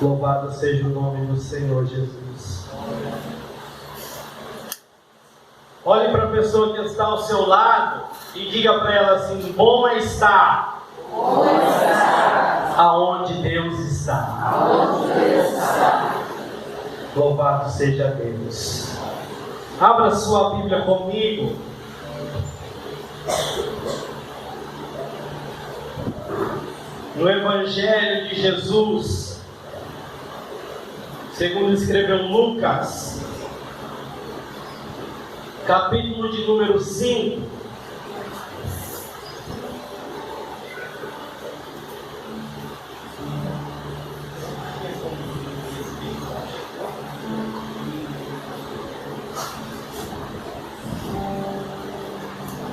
Louvado seja o nome do Senhor Jesus. Olhe para a pessoa que está ao seu lado e diga para ela assim: bom é estar aonde Deus está. Louvado seja Deus. Abra sua Bíblia comigo. No Evangelho de Jesus, segundo escreveu Lucas, capítulo de número 5.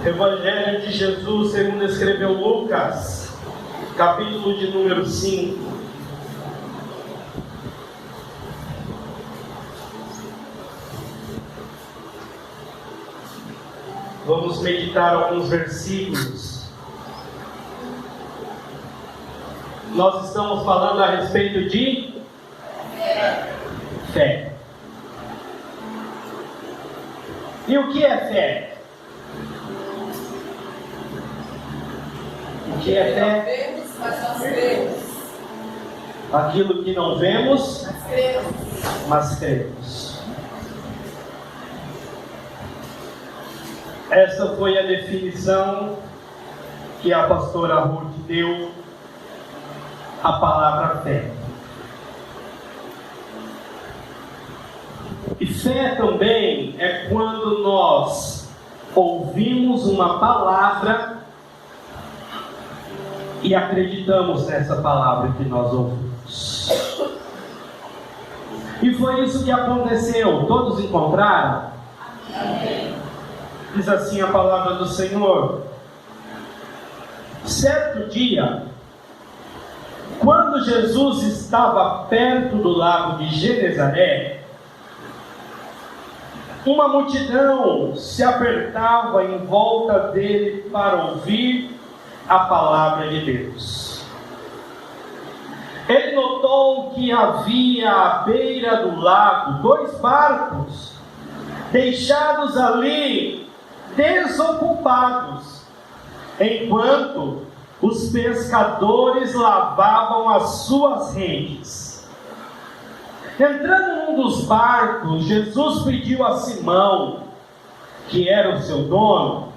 Evangelho de Jesus, segundo escreveu Lucas, capítulo de número 5. Vamos meditar alguns versículos. Nós estamos falando a respeito de fé. E o que é fé? O que é fé? Não vemos, mas nós cremos. Aquilo que não vemos, mas cremos. Essa foi a definição que a pastora Ruth deu à palavra fé. E fé também é quando nós ouvimos uma palavra e acreditamos nessa palavra que nós ouvimos. E foi isso que aconteceu. Todos encontraram? Amém. Diz assim a palavra do Senhor: certo dia, quando Jesus estava perto do lago de Genezaré, uma multidão se apertava em volta dele para ouvir a palavra de Deus. Ele notou que havia à beira do lago 2 barcos, deixados ali desocupados, enquanto os pescadores lavavam as suas redes. Entrando num dos barcos, Jesus pediu a Simão, que era o seu dono,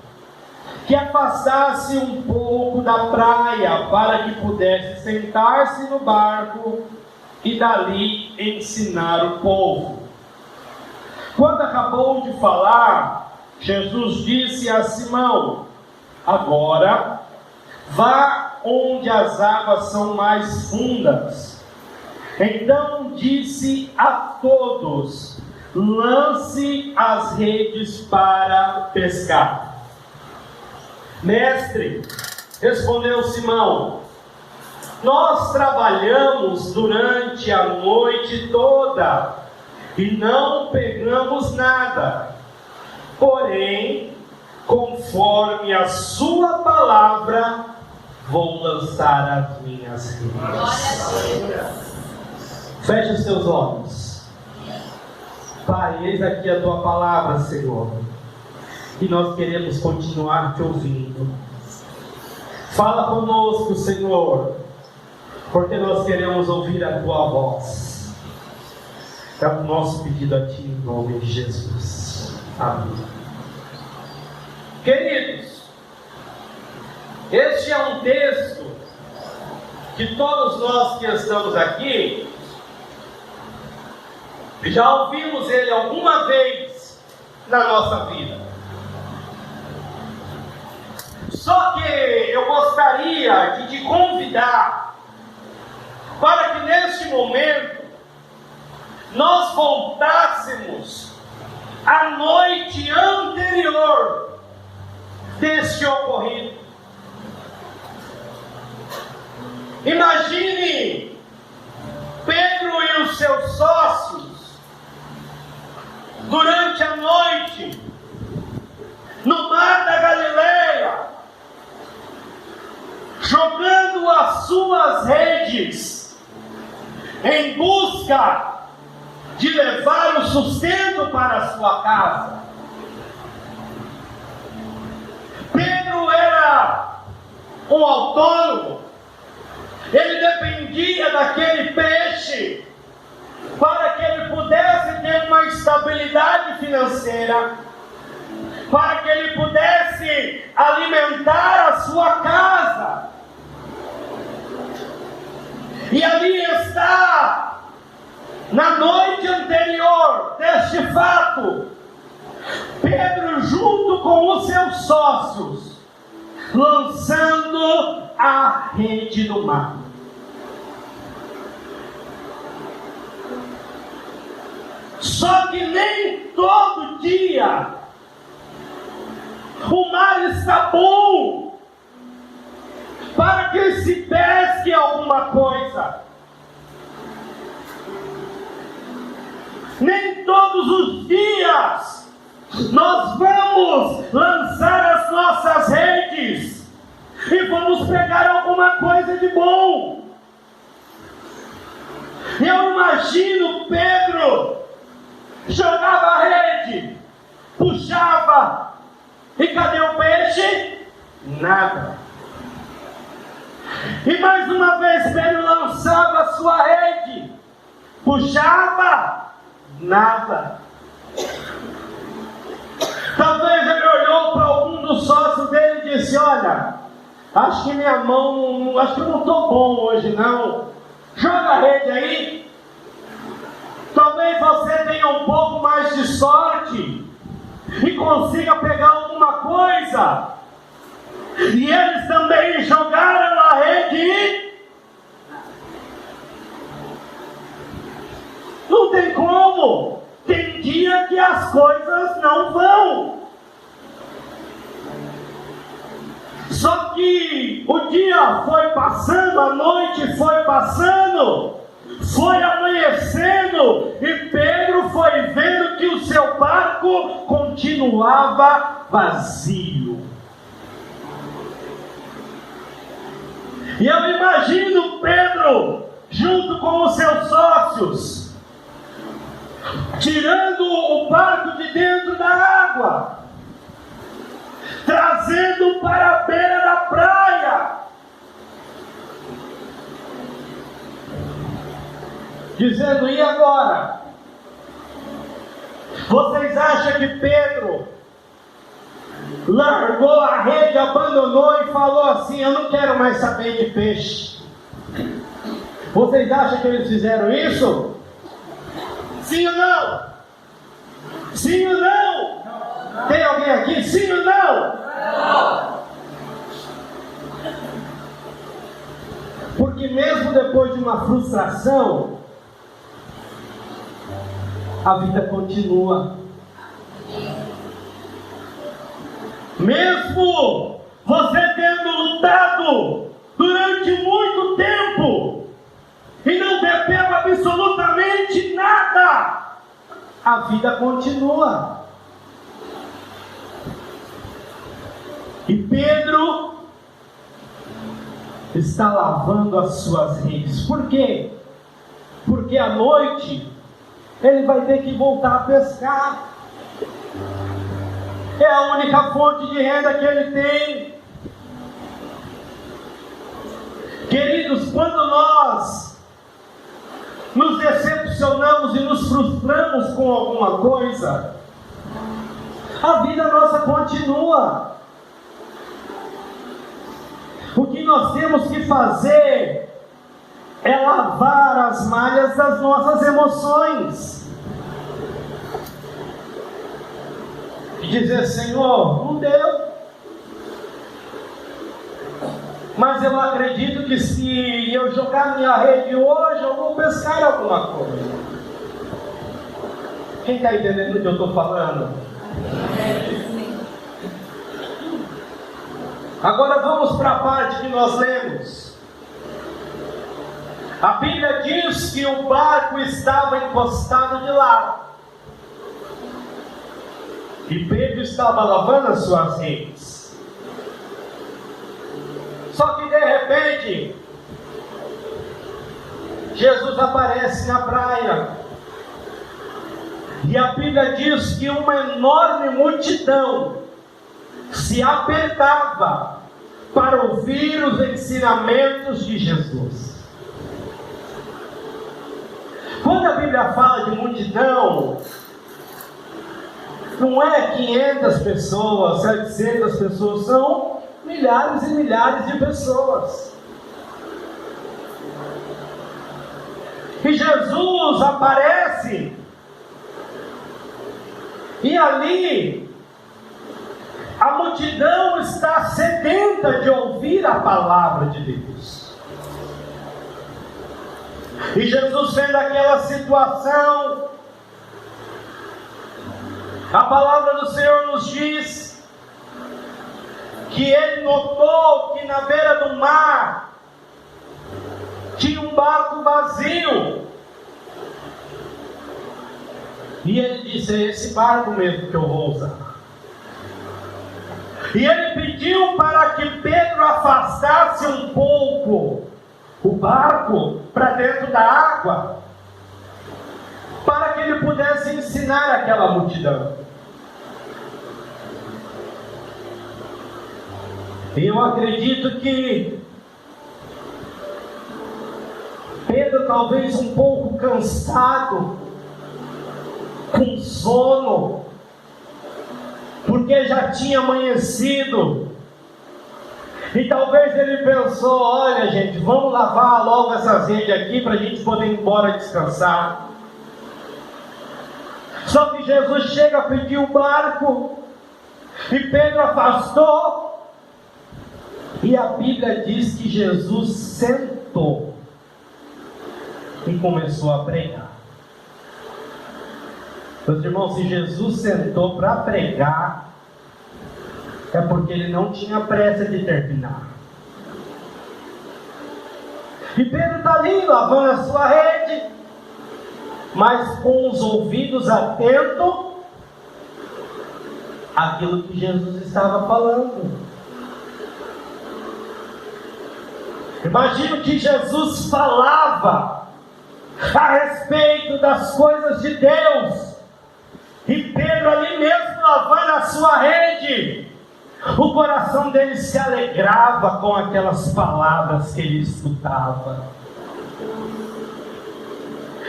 que afastasse um pouco da praia para que pudesse sentar-se no barco e dali ensinar o povo. Quando acabou de falar, Jesus disse a Simão: agora vá onde as águas são mais fundas. Então disse a todos: lance as redes para pescar. Mestre, respondeu Simão, nós trabalhamos durante a noite toda e não pegamos nada. Porém, conforme a sua palavra, vou lançar as minhas redes. Feche os seus olhos. Pai, eis aqui a tua palavra, Senhor. E nós queremos continuar te ouvindo. Fala conosco, Senhor, porque nós queremos ouvir a tua voz. É o nosso pedido a ti, em nome de Jesus. Amém. Queridos, este é um texto que todos nós que estamos aqui já ouvimos ele alguma vez na nossa vida. Só que eu gostaria de te convidar para que neste momento nós voltássemos à noite anterior deste ocorrido. Imagine Pedro e os seus sócios durante a noite no mar da Galileia, jogando as suas redes em busca de levar o sustento para a sua casa. Pedro era um autônomo, ele dependia daquele peixe para que ele pudesse ter uma estabilidade financeira, para que ele pudesse alimentar a sua casa. E ali está, na noite anterior deste fato, Pedro junto com os seus sócios, lançando a rede no mar. Só que nem todo dia o mar está bom para que se pesque alguma coisa. Nem todos os dias nós vamos lançar as nossas redes e vamos pegar alguma coisa de bom. Eu imagino Pedro jogava a rede, puxava, e cadê o peixe? Nada. E mais uma vez Pedro lançava a sua rede, puxava, nada. Talvez ele olhou para algum dos sócios dele e disse: olha, acho que minha mão, acho que eu não estou bom hoje não, joga a rede aí. Talvez você tenha um pouco mais de sorte e consiga pegar alguma coisa. E eles também jogaram a rede. Não tem como. Tem dia que as coisas não vão. Só que o dia foi passando, a noite foi passando, foi amanhecendo, e Pedro foi vendo que o seu barco continuava vazio. E eu imagino Pedro, junto com os seus sócios, tirando o barco de dentro da água, trazendo para a beira da praia, dizendo: e agora? Vocês acham que Pedro largou a rede, abandonou e falou assim: eu não quero mais saber de peixe? Vocês acham que eles fizeram isso? Sim ou não? Sim ou não? Tem alguém aqui? Sim ou não? Não. Porque mesmo depois de uma frustração, a vida continua. Mesmo você tendo lutado durante muito tempo e não ter pego absolutamente nada, a vida continua. E Pedro está lavando as suas redes. Por quê? Porque à noite ele vai ter que voltar a pescar. É a única fonte de renda que ele tem. Queridos, quando nós nos decepcionamos e nos frustramos com alguma coisa, a vida nossa continua. O que nós temos que fazer é lavar as malhas das nossas emoções. E dizer: Senhor, não deu. Mas eu acredito que se eu jogar minha rede hoje, eu vou pescar alguma coisa. Quem está entendendo o que eu estou falando? Agora vamos para a parte que nós lemos. A Bíblia diz que o barco estava encostado de lado. E Pedro estava lavando as suas redes. Só que de repente Jesus aparece na praia. E a Bíblia diz que uma enorme multidão se apertava para ouvir os ensinamentos de Jesus. Quando a Bíblia fala de multidão, não é 500 pessoas, 700 pessoas, são milhares e milhares de pessoas. E Jesus aparece, e ali a multidão está sedenta de ouvir a palavra de Deus. E Jesus, vendo aquela situação, a palavra do Senhor nos diz que ele notou que na beira do mar tinha um barco vazio. E ele disse: é esse barco mesmo que eu vou usar. E ele pediu para que Pedro afastasse um pouco o barco para dentro da água, para que ele pudesse ensinar aquela multidão. E eu acredito que Pedro, talvez um pouco cansado, com sono, porque já tinha amanhecido, e talvez ele pensou: olha gente, vamos lavar logo essas redes aqui para a gente poder ir embora descansar. Só que Jesus chega a pedir o barco, e Pedro afastou, e a Bíblia diz que Jesus sentou e começou a pregar. Meus irmãos, se Jesus sentou para pregar, é porque ele não tinha pressa de terminar. E Pedro está ali lavando a sua rede, mas com os ouvidos atentos àquilo que Jesus estava falando. Imagino que Jesus falava a respeito das coisas de Deus, e Pedro ali mesmo lavando a sua rede, o coração dele se alegrava com aquelas palavras que ele escutava.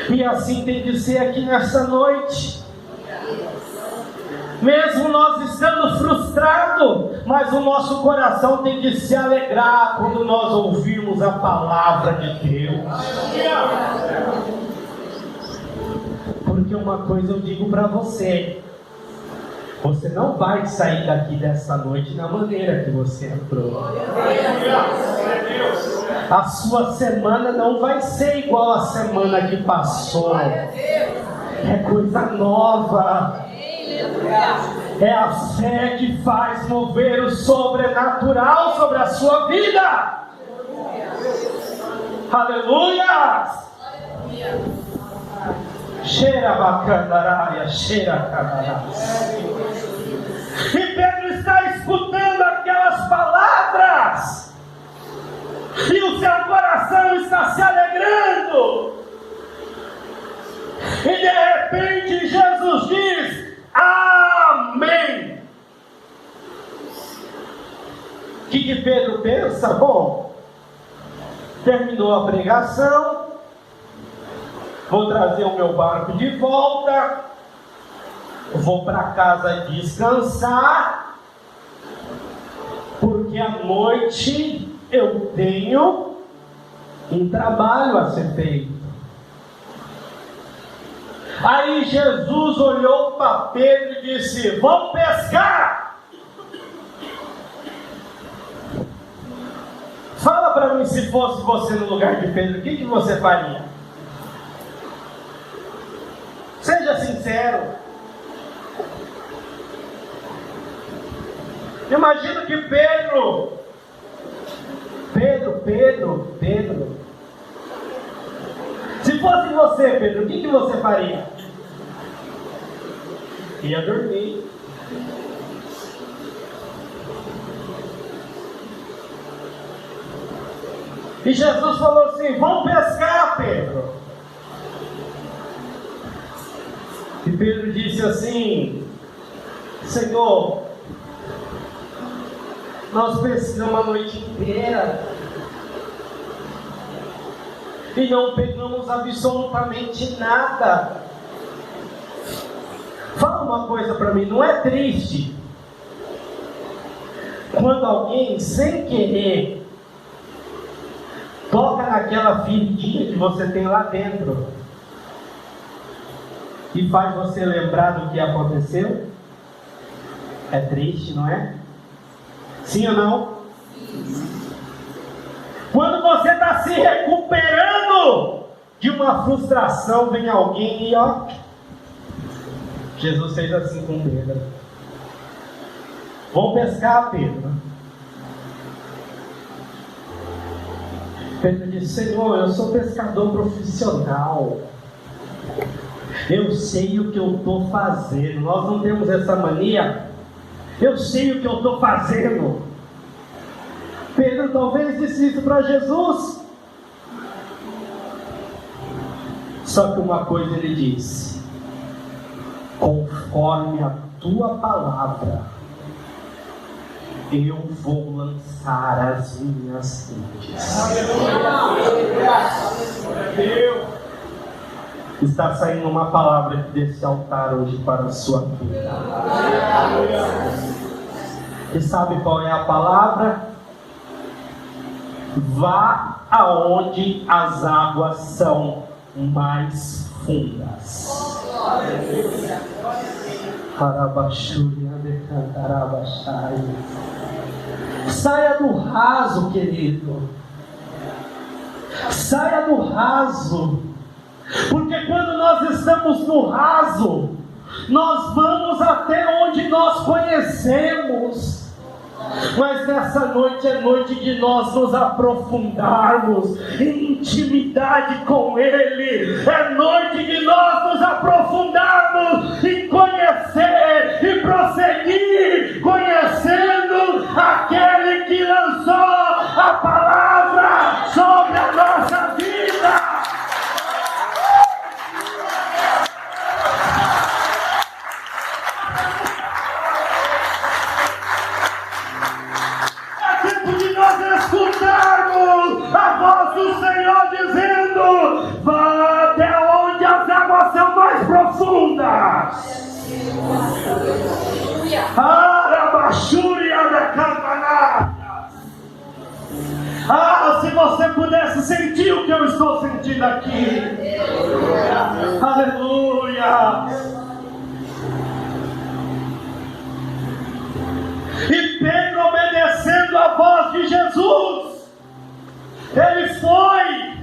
E assim tem de ser aqui nessa noite. Mesmo nós estando frustrados, mas o nosso coração tem de se alegrar quando nós ouvirmos a palavra de Deus. Porque uma coisa eu digo para você: você não vai sair daqui dessa noite da maneira que você entrou. A sua semana não vai ser igual a semana que passou. É coisa nova. É a fé que faz mover o sobrenatural sobre a sua vida. Aleluia! Cheira bacana, cheira canara. E Pedro está escutando aquelas palavras, e o seu coração está se alegrando. E de repente Jesus diz: amém. O que Pedro pensa? Bom, terminou a pregação, vou trazer o meu barco de volta, vou para casa descansar, porque à noite eu tenho um trabalho a ser feito. Aí Jesus olhou para Pedro e disse: vamos pescar. Fala para mim, se fosse você no lugar de Pedro, o que você faria? Seja sincero. Imagina que Pedro. Se fosse você, Pedro, o que você faria? Ia dormir. E Jesus falou assim: vamos pescar, Pedro. E Pedro disse assim: Senhor, nós pescamos a noite inteira e não pegamos absolutamente nada. Fala uma coisa para mim, não é triste quando alguém sem querer toca naquela feridinha que você tem lá dentro e faz você lembrar do que aconteceu? É triste, não é? Sim ou não? Quando você está se recuperando de uma frustração, vem alguém e ó, Jesus fez assim com Pedro. Vamos pescar, Pedro. Pedro disse: Senhor, eu sou pescador profissional. Eu sei o que eu estou fazendo. Nós não temos essa mania. Eu sei o que eu estou fazendo. Pedro talvez disse isso para Jesus. Só que uma coisa ele disse: conforme a tua palavra, eu vou lançar as minhas redes. Está saindo uma palavra desse altar hoje para a sua vida. E sabe qual é a palavra? Vá aonde as águas são mais fundas. Saia do raso, querido. Saia do raso. Porque quando nós estamos no raso, nós vamos até onde nós conhecemos. Mas nessa noite é noite de nós nos aprofundarmos em intimidade com Ele. É noite de nós nos aprofundarmos em conhecer e prosseguir conhecendo aquele que lançou a palavra sobre a nossa vida. Escutarmos a voz do Senhor dizendo: vá até onde as águas são mais profundas. Se você pudesse sentir o que eu estou sentindo aqui. Aleluia. E Pedro, obedecendo a voz de Jesus, ele foi,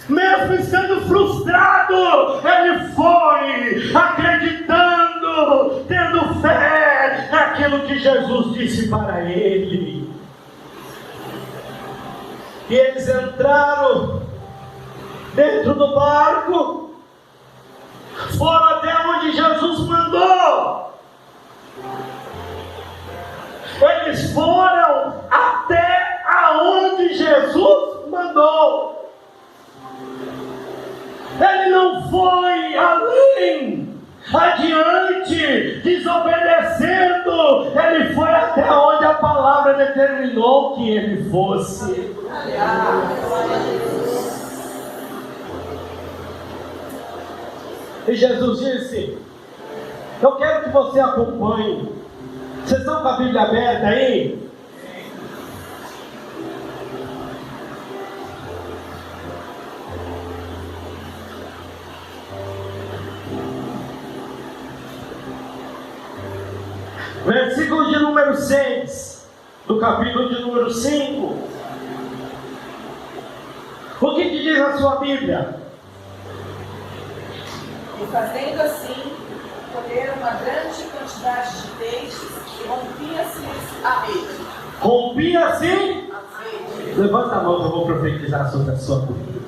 mesmo estando frustrado, ele foi acreditando, tendo fé naquilo que Jesus disse para ele. E eles entraram dentro do barco, foram até onde Jesus mandou. Eles foram até aonde Jesus mandou. Ele não foi além, adiante, desobedecendo. Ele foi até onde a palavra determinou que ele fosse. E Jesus disse: eu quero que você acompanhe. Vocês estão com a Bíblia aberta aí? Versículo de número 6, do capítulo de número 5. O que diz a sua Bíblia? E fazendo assim, colheram uma grande quantidade de peixes e rompia-se a rede. Rompia-se? Levanta a mão que eu vou profetizar sobre a sua vida.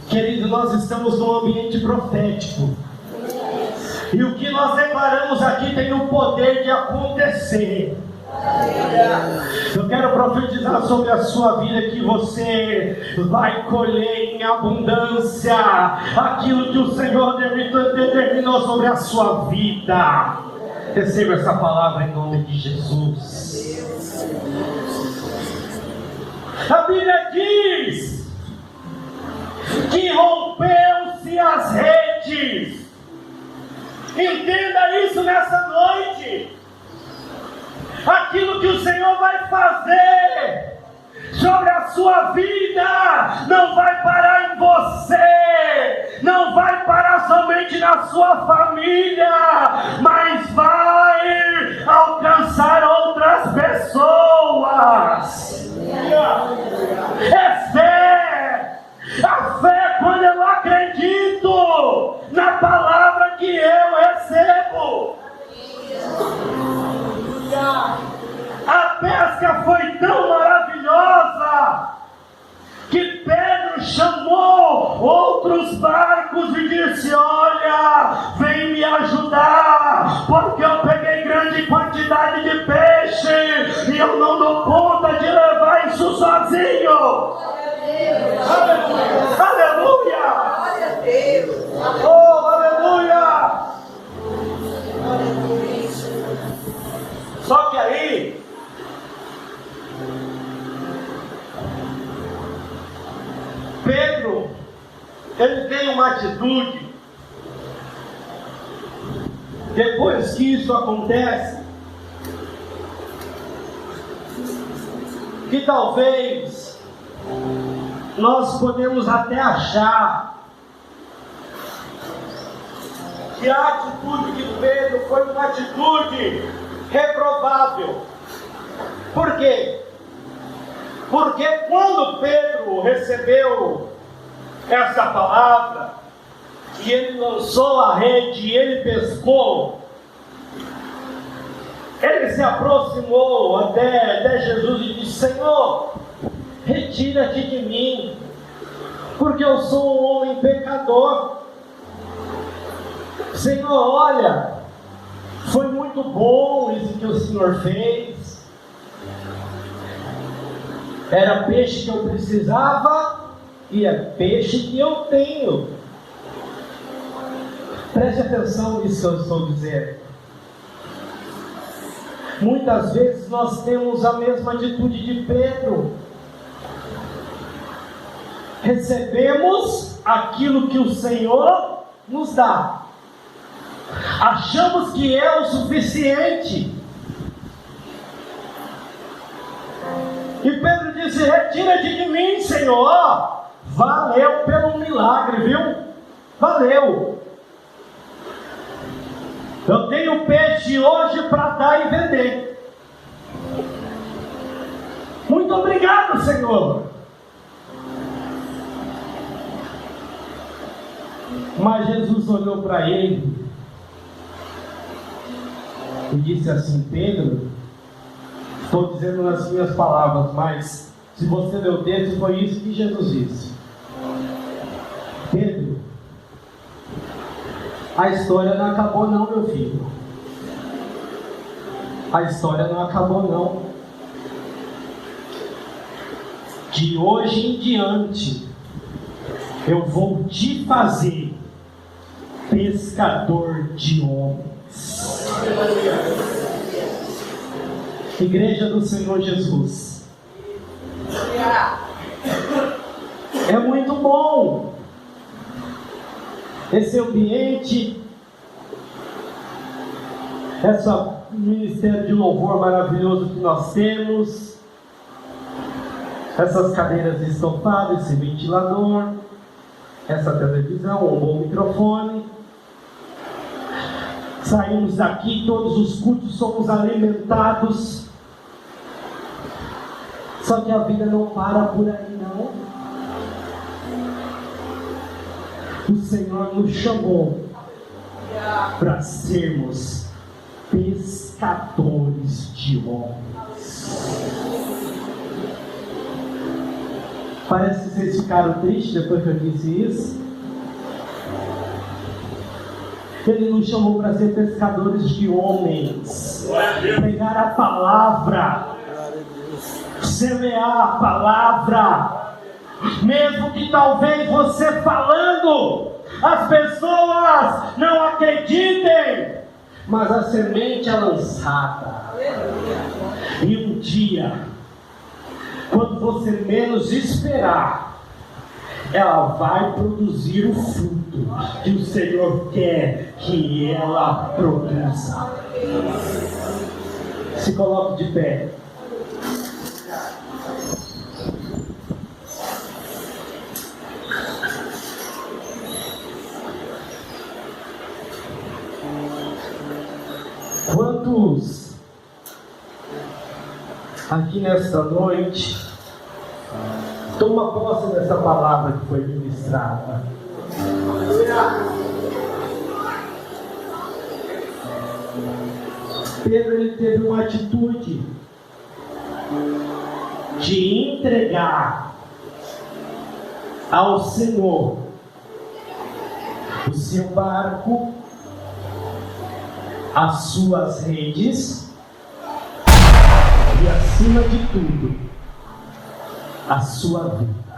Querido, nós estamos num ambiente profético. E o que nós declaramos aqui tem o poder de acontecer. Eu quero profetizar sobre a sua vida que você vai colher em abundância aquilo que o Senhor determinou sobre a sua vida. Receba essa palavra em nome de Jesus. A Bíblia diz que rompeu-se as redes. Entenda isso nessa noite. Aquilo que o Senhor vai fazer sobre a sua vida não vai parar em você, não vai parar somente na sua família, mas vai alcançar outras pessoas. É fé. A fé quando eu acredito na palavra que eu recebo. A pesca foi tão maravilhosa que Pedro chamou outros barcos e disse: olha, vem me ajudar, porque eu peguei grande quantidade de peixe e eu não dou conta de levar isso sozinho. Aleluia! Aleluia! Oh, aleluia! Só que aí, Pedro, ele tem uma atitude, depois que isso acontece, que talvez nós podemos até achar que a atitude de Pedro foi uma atitude reprovável. Por quê? Porque quando Pedro recebeu essa palavra e ele lançou a rede e ele pescou, ele se aproximou até Jesus e disse: Senhor, retira-te de mim, porque eu sou um homem pecador. Senhor, olha, foi muito bom isso que o Senhor fez. Era peixe que eu precisava e é peixe que eu tenho. Preste atenção nisso que eu estou dizendo. Muitas vezes nós temos a mesma atitude de Pedro. Recebemos aquilo que o Senhor nos dá. Achamos que é o suficiente. E Pedro disse: retira-te de mim, Senhor. Valeu pelo milagre, viu? Valeu. Eu tenho peixe hoje para dar e vender. Muito obrigado, Senhor. Mas Jesus olhou para ele e disse assim: Pedro, estou dizendo nas minhas palavras, mas se você leu o texto, foi isso que Jesus disse. Pedro, a história não acabou não, meu filho. A história não acabou não. De hoje em diante, eu vou te fazer pescador de homens. Igreja do Senhor Jesus, é muito bom esse ambiente, esse ministério de louvor maravilhoso que nós temos, essas cadeiras estofadas, esse ventilador, essa televisão, um bom microfone. Saímos daqui, todos os cultos somos alimentados. Só que a vida não para por aí não. O Senhor nos chamou para sermos pescadores de homens. Parece que vocês ficaram tristes depois que eu disse isso. Ele nos chamou para ser pescadores de homens, pregar a palavra, semear a palavra, mesmo que talvez você falando, as pessoas não acreditem, mas a semente é lançada. E um dia, quando você menos esperar, ela vai produzir o fruto que o Senhor quer que ela produza. Se coloque de pé. Quantos aqui nesta noite toma posse dessa palavra que foi ministrada? Pedro, ele teve uma atitude de entregar ao Senhor o seu barco, as suas redes e, acima de tudo, a sua vida.